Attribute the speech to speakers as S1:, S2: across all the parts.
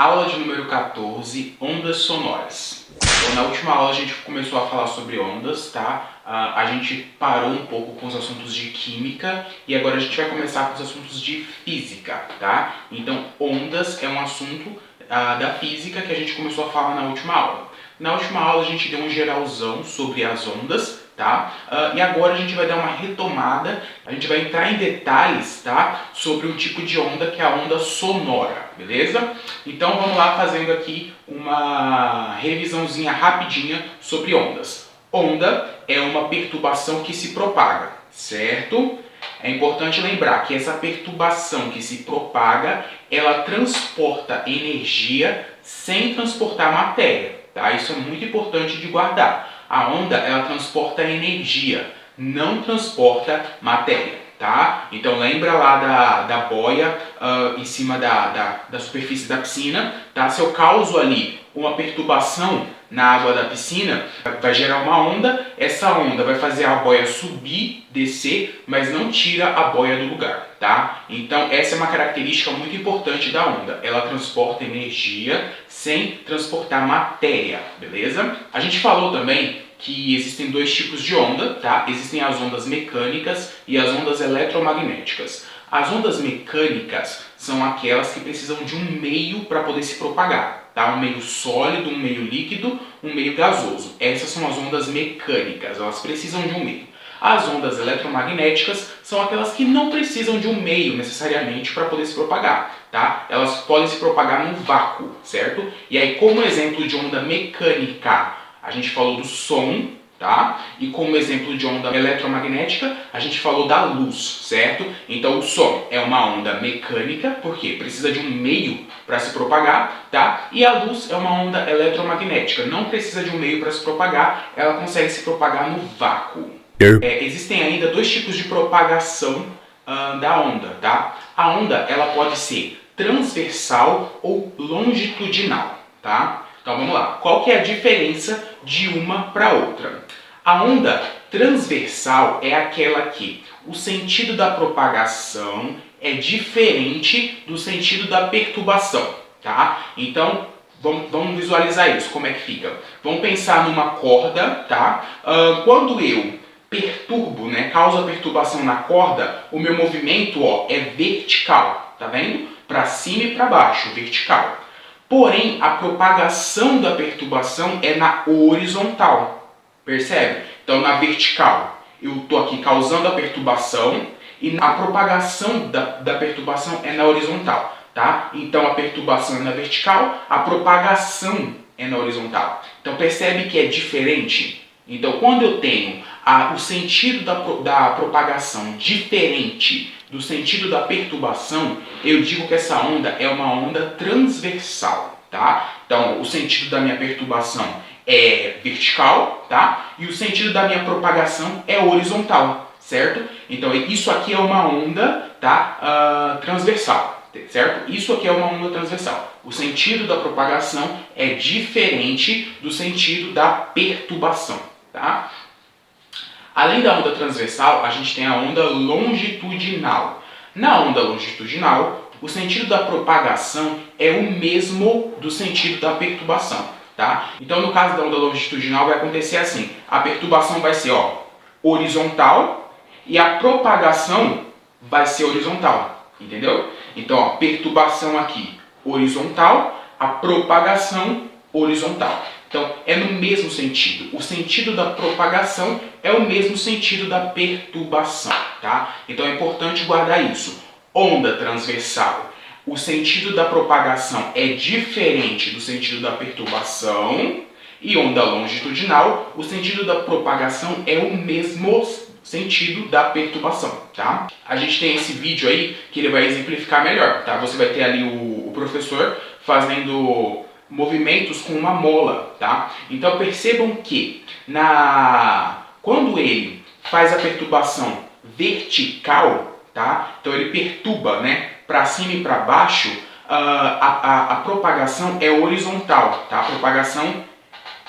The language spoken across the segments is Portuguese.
S1: Aula de número 14, ondas sonoras. Então, na última aula a gente começou a falar sobre ondas, tá? A gente parou um pouco com os assuntos de química e agora a gente vai começar com os assuntos de física, tá? Então, ondas é um assunto da física que a gente começou a falar na última aula. Na última aula a gente deu um geralzão sobre as ondas, tá? E agora a gente vai dar uma retomada, a gente vai entrar em detalhes, tá? Sobre o tipo de onda que é a onda sonora, beleza? Então vamos lá fazendo aqui uma revisãozinha rapidinha sobre ondas. Onda é uma perturbação que se propaga, certo? É importante lembrar que essa perturbação que se propaga, ela transporta energia sem transportar matéria, tá? Isso é muito importante de guardar. A onda, ela transporta energia, não transporta matéria, tá? Então lembra lá da boia em cima da superfície da piscina, tá? Se eu causo ali uma perturbação na água da piscina, vai gerar uma onda, essa onda vai fazer a boia subir, descer, mas não tira a boia do lugar, tá? Então essa é uma característica muito importante da onda, ela transporta energia sem transportar matéria, beleza? A gente falou também que existem dois tipos de onda, tá? Existem as ondas mecânicas e as ondas eletromagnéticas. As ondas mecânicas são aquelas que precisam de um meio para poder se propagar, tá? Um meio sólido, um meio líquido, um meio gasoso. Essas são as ondas mecânicas, elas precisam de um meio. As ondas eletromagnéticas são aquelas que não precisam de um meio necessariamente para poder se propagar, tá? Elas podem se propagar num vácuo, certo? E aí, como exemplo de onda mecânica, a gente falou do som, tá? E como exemplo de onda eletromagnética, a gente falou da luz, certo? Então o som é uma onda mecânica, porque precisa de um meio para se propagar, tá? E a luz é uma onda eletromagnética, não precisa de um meio para se propagar, ela consegue se propagar no vácuo. Existem ainda dois tipos de propagação da onda, tá? A onda, ela pode ser transversal ou longitudinal, tá? Então vamos lá, qual que é a diferença de uma para outra? A onda transversal é aquela que o sentido da propagação é diferente do sentido da perturbação, tá? Então vamos visualizar isso, como é que fica? Vamos pensar numa corda, tá? Quando eu perturbo, né, causa perturbação na corda, o meu movimento, ó, é vertical, tá vendo? Para cima e para baixo, vertical. Porém, a propagação da perturbação é na horizontal, percebe? Então, na vertical, eu estou aqui causando a perturbação e a propagação da perturbação é na horizontal, tá? Então, a perturbação é na vertical, a propagação é na horizontal. Então, percebe que é diferente? Então, quando eu tenho o sentido da propagação diferente do sentido da perturbação, eu digo que essa onda é uma onda transversal, tá? Então, o sentido da minha perturbação é vertical, tá? E o sentido da minha propagação é horizontal, certo? Então, isso aqui é uma onda, tá? Transversal, certo? Isso aqui é uma onda transversal. O sentido da propagação é diferente do sentido da perturbação, tá? Além da onda transversal, a gente tem a onda longitudinal. Na onda longitudinal, o sentido da propagação é o mesmo do sentido da perturbação, tá? Então, no caso da onda longitudinal, vai acontecer assim. A perturbação vai ser, ó, horizontal e a propagação vai ser horizontal, entendeu? Então, ó, perturbação aqui horizontal, a propagação horizontal. Então, é no mesmo sentido. O sentido da propagação é o mesmo sentido da perturbação, tá? Então, é importante guardar isso. Onda transversal. O sentido da propagação é diferente do sentido da perturbação. E onda longitudinal, o sentido da propagação é o mesmo sentido da perturbação, tá? A gente tem esse vídeo aí que ele vai exemplificar melhor, tá? Você vai ter ali o professor fazendo movimentos com uma mola, tá? Então percebam que quando ele faz a perturbação vertical, tá? Então ele perturba, né, para cima e para baixo, a propagação é horizontal, tá? A propagação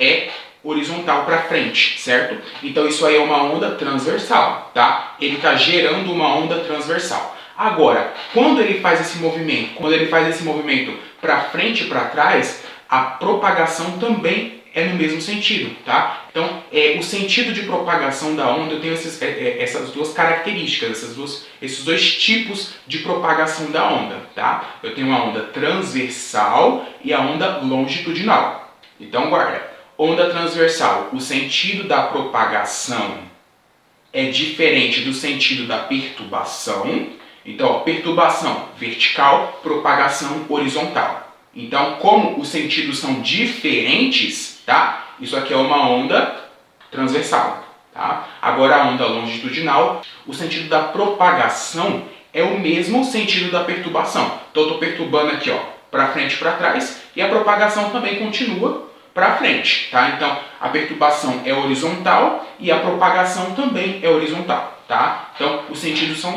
S1: é horizontal para frente, certo? Então isso aí é uma onda transversal, tá? Ele está gerando uma onda transversal. Agora, quando ele faz esse movimento para frente e para trás, a propagação também é no mesmo sentido, tá? Então, o sentido de propagação da onda, eu tenho essas duas características, esses dois tipos de propagação da onda, tá? Eu tenho a onda transversal e a onda longitudinal. Então, guarda, onda transversal, o sentido da propagação é diferente do sentido da perturbação. Então, ó, perturbação vertical, propagação horizontal. Então, como os sentidos são diferentes, tá? Isso aqui é uma onda transversal, tá? Agora a onda longitudinal, o sentido da propagação é o mesmo sentido da perturbação. Então, eu estou perturbando aqui, ó, para frente e para trás, e a propagação também continua para frente, tá? Então, a perturbação é horizontal e a propagação também é horizontal, tá? Então, os sentidos são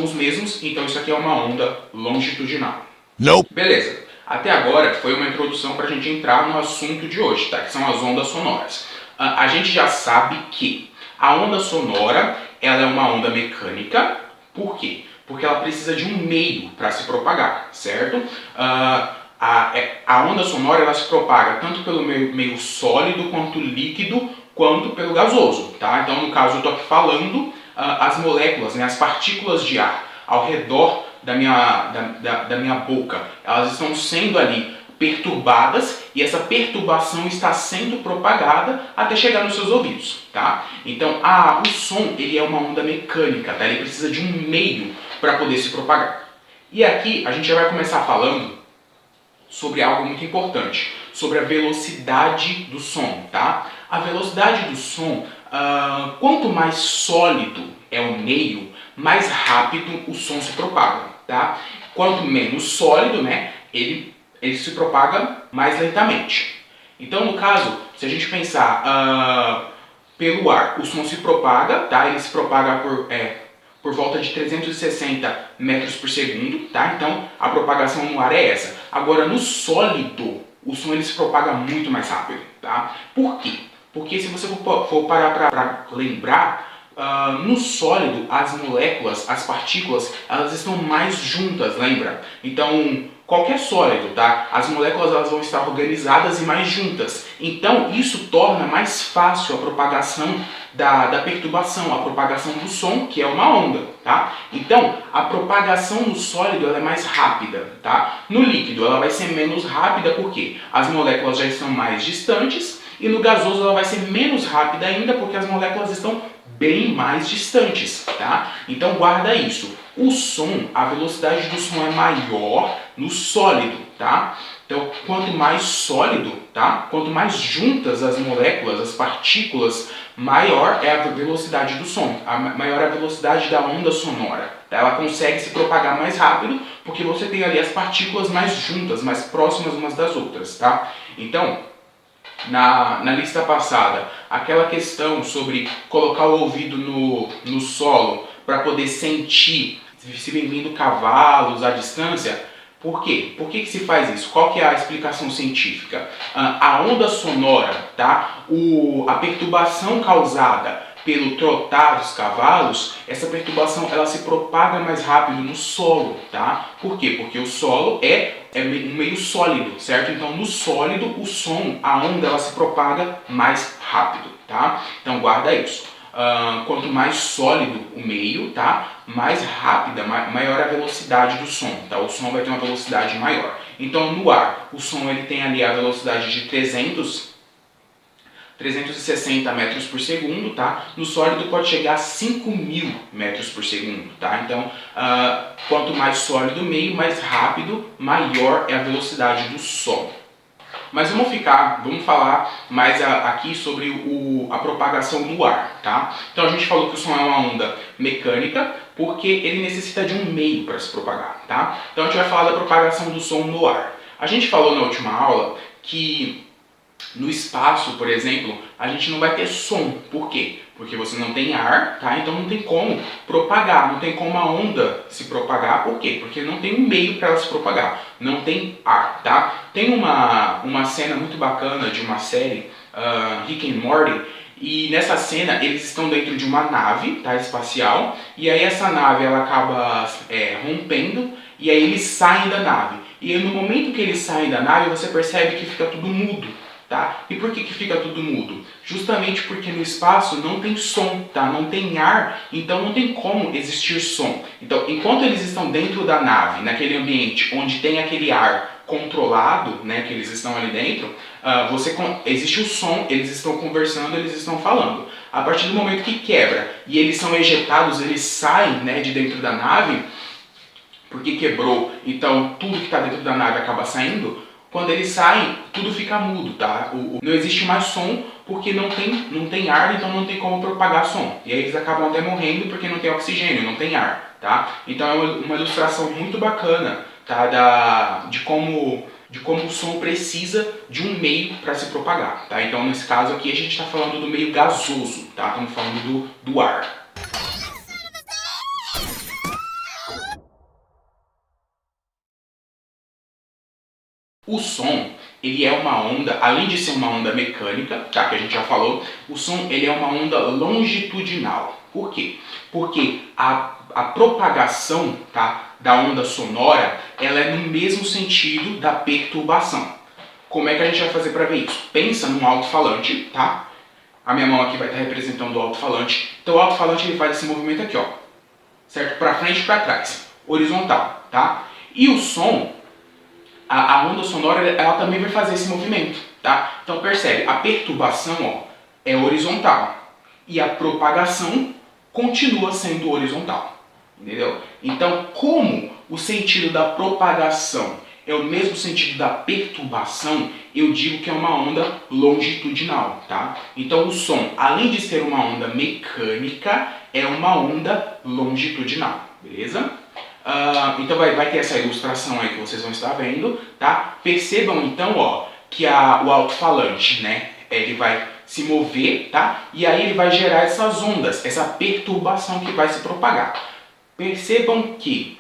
S1: os mesmos, então isso aqui é uma onda longitudinal.
S2: Nope.
S1: Beleza. Até agora foi uma introdução para a gente entrar no assunto de hoje, tá? Que são as ondas sonoras. A gente já sabe que a onda sonora ela é uma onda mecânica. Por quê? Porque ela precisa de um meio para se propagar, certo? A onda sonora ela se propaga tanto pelo meio sólido, quanto líquido, quanto pelo gasoso, tá? Então, no caso, eu estou aqui falando as moléculas, né, as partículas de ar ao redor da minha boca, elas estão sendo ali perturbadas e essa perturbação está sendo propagada até chegar nos seus ouvidos, tá? Então, o som ele é uma onda mecânica, tá? Ele precisa de um meio para poder se propagar. E aqui a gente já vai começar falando sobre algo muito importante, sobre a velocidade do som, tá? A velocidade do som, quanto mais sólido é o meio, mais rápido o som se propaga, tá? Quanto menos sólido, né, ele se propaga mais lentamente. Então, no caso, se a gente pensar pelo ar, o som se propaga, tá? Ele se propaga por volta de 360 metros por segundo, tá? Então, a propagação no ar é essa. Agora, no sólido, o som ele se propaga muito mais rápido, tá? Por quê? Porque se você for parar para lembrar, no sólido, as moléculas, as partículas, elas estão mais juntas, lembra? Então, qualquer sólido, tá? As moléculas elas vão estar organizadas e mais juntas. Então, isso torna mais fácil a propagação da perturbação, a propagação do som, que é uma onda, tá? Então, a propagação no sólido ela é mais rápida, tá? No líquido, ela vai ser menos rápida, porque as moléculas já estão mais distantes, e no gasoso ela vai ser menos rápida ainda, porque as moléculas estão bem mais distantes, tá? Então guarda isso. O som, a velocidade do som é maior no sólido, tá? Então quanto mais sólido, tá? Quanto mais juntas as moléculas, as partículas, maior é a velocidade do som, maior é a velocidade da onda sonora. Tá? Ela consegue se propagar mais rápido porque você tem ali as partículas mais juntas, mais próximas umas das outras, tá? Então, na lista passada, aquela questão sobre colocar o ouvido no solo para poder sentir se vem vindo cavalos à distância. Por quê? Por que se faz isso? Qual que é a explicação científica? A onda sonora, tá? A perturbação causada pelo trotar dos cavalos, essa perturbação ela se propaga mais rápido no solo, tá? Por quê? Porque o solo é um meio sólido, certo? Então no sólido o som, a onda ela se propaga mais rápido, tá? Então guarda isso. Quanto mais sólido o meio, tá? Mais rápida, maior a velocidade do som, tá? O som vai ter uma velocidade maior. Então no ar, o som ele tem ali a velocidade de 360 metros por segundo, tá? No sólido pode chegar a 5.000 metros por segundo, tá? Então, quanto mais sólido o meio, mais rápido, maior é a velocidade do som. Mas vamos falar mais aqui sobre a propagação do ar, tá? Então a gente falou que o som é uma onda mecânica porque ele necessita de um meio para se propagar, tá? Então a gente vai falar da propagação do som no ar. A gente falou na última aula que no espaço, por exemplo, a gente não vai ter som. Por quê? Porque você não tem ar, tá? Então não tem como propagar, não tem como a onda se propagar. Por quê? Porque não tem um meio para ela se propagar. Não tem ar, tá? Tem uma cena muito bacana de uma série, Rick and Morty, E nessa cena eles estão dentro de uma nave, tá, espacial, e aí essa nave ela acaba rompendo, e aí eles saem da nave. E aí, no momento que eles saem da nave, você percebe que fica tudo mudo. Tá? E por que fica tudo mudo? Justamente porque no espaço não tem som, tá? Não tem ar, então não tem como existir som. Então, enquanto eles estão dentro da nave, naquele ambiente onde tem aquele ar controlado, né, que eles estão ali dentro, existe o som, eles estão conversando, eles estão falando. A partir do momento que quebra e eles são ejetados, eles saem, né, de dentro da nave, porque quebrou, então tudo que está dentro da nave acaba saindo. Quando eles saem, tudo fica mudo, tá? Não existe mais som porque não tem ar, então não tem como propagar som. E aí eles acabam até morrendo porque não tem oxigênio, não tem ar, tá? Então é uma ilustração muito bacana, tá? De como o som precisa de um meio para se propagar, tá? Então nesse caso aqui a gente está falando do meio gasoso, tá? Estamos falando do ar. O som, ele é uma onda, além de ser uma onda mecânica, tá, que a gente já falou, o som ele é uma onda longitudinal. Por quê? Porque a propagação, tá, da onda sonora, ela é no mesmo sentido da perturbação. Como é que a gente vai fazer para ver isso? Pensa num alto-falante, tá? A minha mão aqui vai estar representando o alto-falante. Então o alto-falante ele faz esse movimento aqui, ó, certo? Para frente e para trás, horizontal, tá? E o som, a onda sonora, ela também vai fazer esse movimento, tá? Então percebe, a perturbação, ó, é horizontal e a propagação continua sendo horizontal, entendeu? Então, como o sentido da propagação é o mesmo sentido da perturbação, eu digo que é uma onda longitudinal, tá? Então o som, além de ser uma onda mecânica, é uma onda longitudinal, beleza? Então vai ter essa ilustração aí que vocês vão estar vendo, tá? Percebam então, ó, que o alto-falante, né, ele vai se mover, tá? E aí ele vai gerar essas ondas, essa perturbação que vai se propagar. Percebam que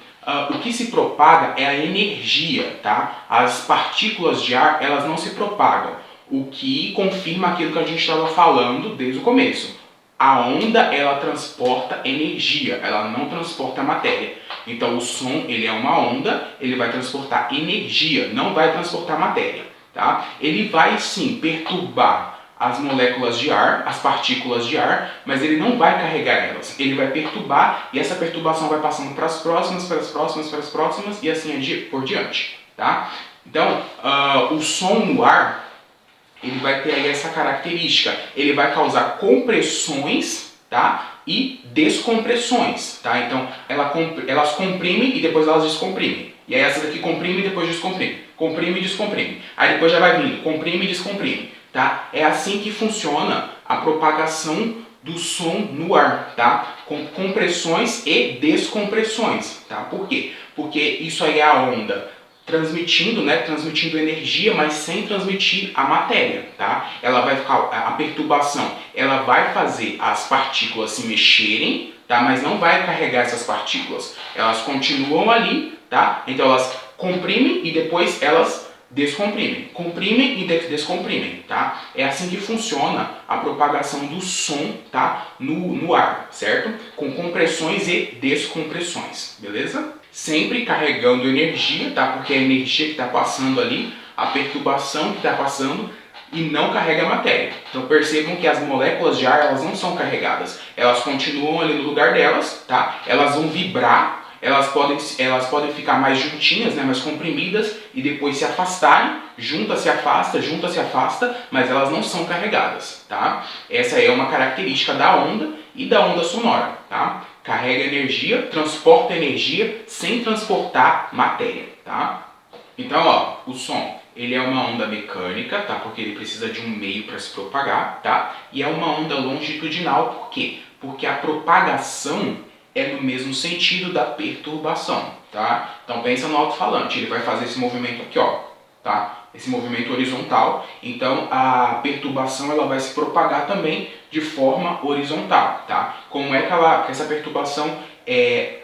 S1: o que se propaga é a energia, tá? As partículas de ar, elas não se propagam, o que confirma aquilo que a gente estava falando desde o começo. A onda, ela transporta energia, ela não transporta matéria. Então o som, ele é uma onda, ele vai transportar energia, não vai transportar matéria, tá? Ele vai sim perturbar as moléculas de ar, as partículas de ar, mas ele não vai carregar elas. Ele vai perturbar e essa perturbação vai passando para as próximas, para as próximas, para as próximas e assim por diante, tá? Então, o som no ar, ele vai ter aí essa característica, ele vai causar compressões, tá? E descompressões, tá? Então, elas comprimem e depois elas descomprimem. E aí essa daqui comprime e depois descomprime. Comprime e descomprime. Aí depois já vai vindo, comprime e descomprime, tá? É assim que funciona a propagação do som no ar, tá? Com compressões e descompressões, tá? Por quê? Porque isso aí é a onda transmitindo, né, transmitindo energia, mas sem transmitir a matéria, tá? Ela vai ficar, a perturbação, ela vai fazer as partículas se mexerem, tá? Mas não vai carregar essas partículas. Elas continuam ali, tá? Então elas comprimem e depois elas descomprimem. Comprimem e descomprimem, tá? É assim que funciona a propagação do som, tá? No ar, certo? Com compressões e descompressões, beleza? Sempre carregando energia, tá? Porque é a energia que está passando ali, a perturbação que está passando e não carrega a matéria. Então percebam que as moléculas de ar, elas não são carregadas. Elas continuam ali no lugar delas, tá? Elas vão vibrar, elas podem ficar mais juntinhas, né? Mais comprimidas e depois se afastarem, junta se afasta, mas elas não são carregadas, tá? Essa é uma característica da onda e da onda sonora, tá? Carrega energia, transporta energia sem transportar matéria, tá? Então, ó, o som, ele é uma onda mecânica, tá? Porque ele precisa de um meio para se propagar, tá? E é uma onda longitudinal, por quê? Porque a propagação é no mesmo sentido da perturbação, tá? Então pensa no alto-falante, ele vai fazer esse movimento aqui, ó, tá? Esse movimento horizontal, então a perturbação ela vai se propagar também de forma horizontal, tá? Como é que essa perturbação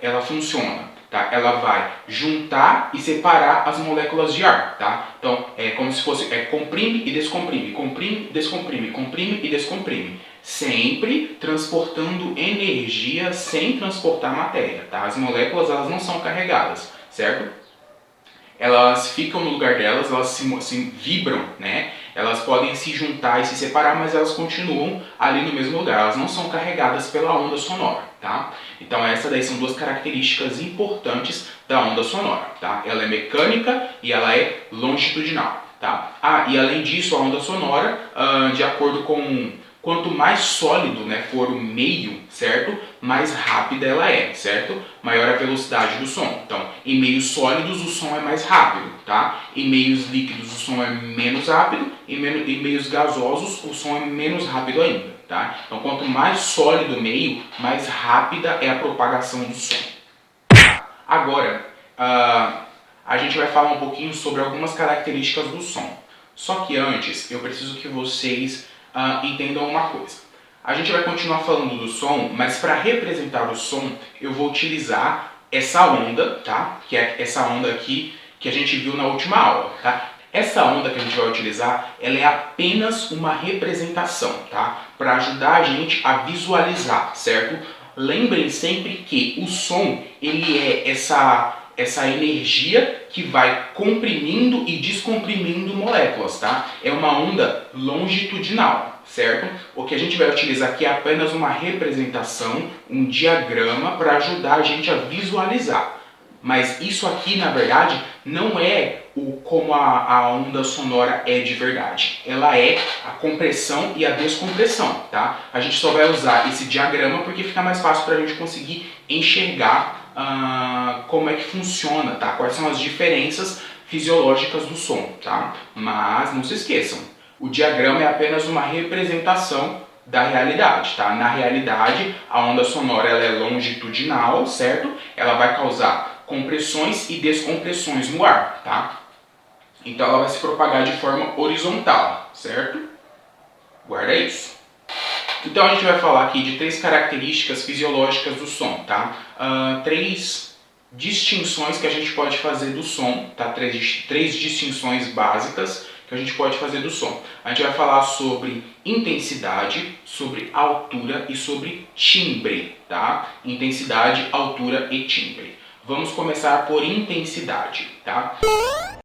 S1: ela funciona? Tá? Ela vai juntar e separar as moléculas de ar, tá? Então é como se fosse comprime e descomprime, comprime, descomprime, comprime e descomprime. sempre transportando energia sem transportar matéria, tá? As moléculas, elas não são carregadas, certo? Elas ficam no lugar delas, elas se vibram, né? Elas podem se juntar e se separar, mas elas continuam ali no mesmo lugar. Elas não são carregadas pela onda sonora, tá? Então essas daí são duas características importantes da onda sonora, tá? Ela é mecânica e ela é longitudinal, tá? E além disso, a onda sonora, de acordo com quanto mais sólido, né, for o meio, certo? Mais rápida ela é, certo? Maior a velocidade do som. Então, em meios sólidos o som é mais rápido, tá? Em meios líquidos o som é menos rápido, em meios gasosos o som é menos rápido ainda, tá? Então, quanto mais sólido o meio, mais rápida é a propagação do som. Agora, a gente vai falar um pouquinho sobre algumas características do som. Só que antes, eu preciso que vocês entendam uma coisa. A gente vai continuar falando do som, mas para representar o som, eu vou utilizar essa onda, tá? Que é essa onda aqui que a gente viu na última aula, tá? Essa onda que a gente vai utilizar, ela é apenas uma representação, tá? Para ajudar a gente a visualizar, certo? Lembrem sempre que o som, ele é essa energia que vai comprimindo e descomprimindo moléculas, tá? É uma onda longitudinal, certo? O que a gente vai utilizar aqui é apenas uma representação, um diagrama para ajudar a gente a visualizar. Mas isso aqui, na verdade, não é como a onda sonora é de verdade. Ela é a compressão e a descompressão, tá? A gente só vai usar esse diagrama porque fica mais fácil para a gente conseguir enxergar como é que funciona, tá? Quais são as diferenças fisiológicas do som, tá? Mas não se esqueçam, o diagrama é apenas uma representação da realidade, tá? Na realidade, a onda sonora ela é longitudinal, certo? Ela vai causar compressões e descompressões no ar, tá? Então ela vai se propagar de forma horizontal, certo? Guarda isso. Então a gente vai falar aqui de 3 características fisiológicas do som, tá? 3 distinções que a gente pode fazer do som, tá? 3 distinções básicas que a gente pode fazer do som. A gente vai falar sobre intensidade, sobre altura e sobre timbre, tá? Intensidade, altura e timbre. Vamos começar por intensidade, tá?